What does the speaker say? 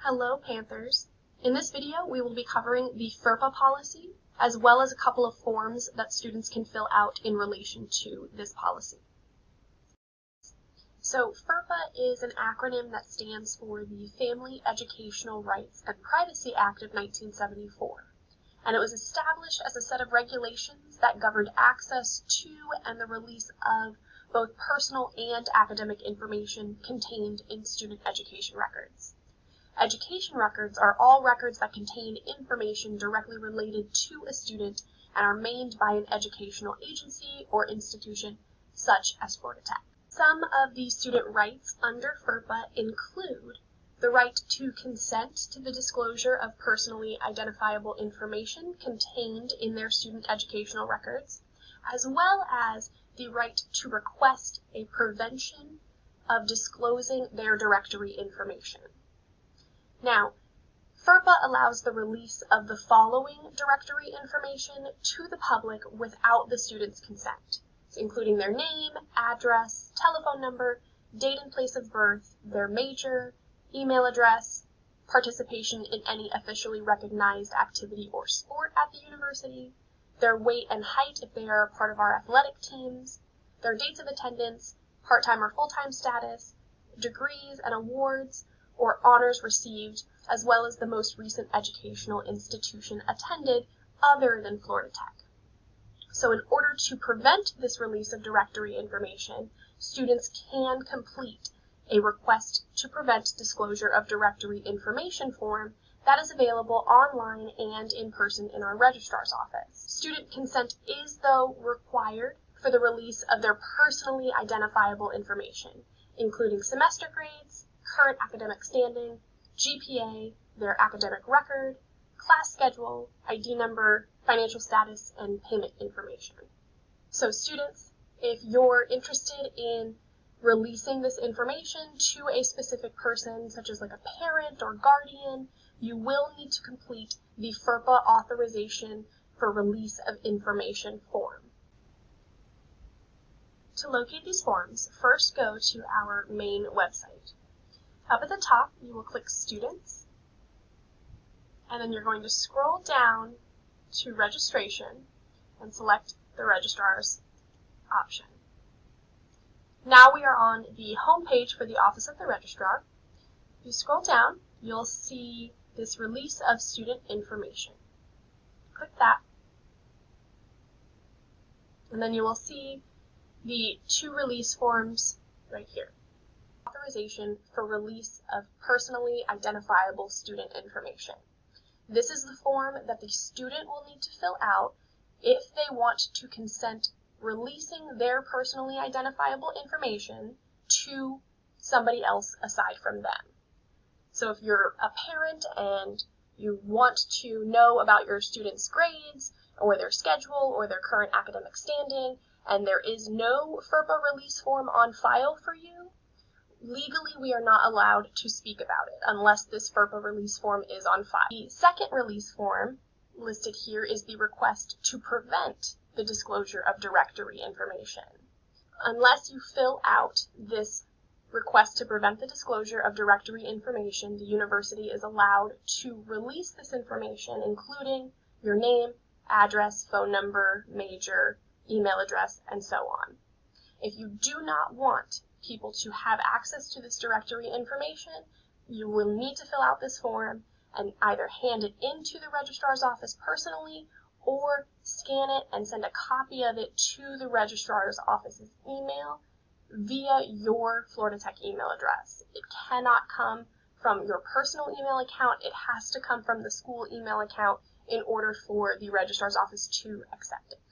Hello, Panthers. In this video, we will be covering the FERPA policy, as well as a couple of forms that students can fill out in relation to this policy. So, FERPA is an acronym that stands for the Family Educational Rights and Privacy Act of 1974, and it was established as a set of regulations that governed access to and the release of both personal and academic information contained in student education records. Education records are all records that contain information directly related to a student and are maintained by an educational agency or institution such as Florida Tech. Some of the student rights under FERPA include the right to consent to the disclosure of personally identifiable information contained in their student educational records, as well as the right to request a prevention of disclosing their directory information. Now, FERPA allows the release of the following directory information to the public without the student's consent, including their name, address, telephone number, date and place of birth, their major, email address, participation in any officially recognized activity or sport at the university, their weight and height if they are part of our athletic teams, their dates of attendance, part-time or full-time status, degrees and awards, or honors received, as well as the most recent educational institution attended other than Florida Tech. So in order to prevent this release of directory information, students can complete a request to prevent disclosure of directory information form that is available online and in person in our registrar's office. Student consent is, though, required for the release of their personally identifiable information, including semester grades, current academic standing, GPA, their academic record, class schedule, ID number, financial status, and payment information. So students, if you're interested in releasing this information to a specific person, such as like a parent or guardian, you will need to complete the FERPA authorization for release of information form. To locate these forms, first go to our main website. Up at the top, you will click Students, and then you're going to scroll down to Registration and select the Registrar's option. Now we are on the home page for the Office of the Registrar. If you scroll down, you'll see this Release of Student Information. Click that, and then you will see the two release forms right here. Authorization for release of personally identifiable student information. This is the form that the student will need to fill out if they want to consent releasing their personally identifiable information to somebody else aside from them. So if you're a parent and you want to know about your student's grades or their schedule or their current academic standing, and there is no FERPA release form on file for you, legally we are not allowed to speak about it unless this FERPA release form is on file. The second release form listed here is the request to prevent the disclosure of directory information. Unless you fill out this request to prevent the disclosure of directory information, the university is allowed to release this information, including your name, address, phone number, major, email address, and so on. If you do not want people to have access to this directory information, you will need to fill out this form and either hand it into the registrar's office personally or scan it and send a copy of it to the registrar's office's email via your Florida Tech email address. It cannot come from your personal email account. It has to come from the school email account in order for the registrar's office to accept it.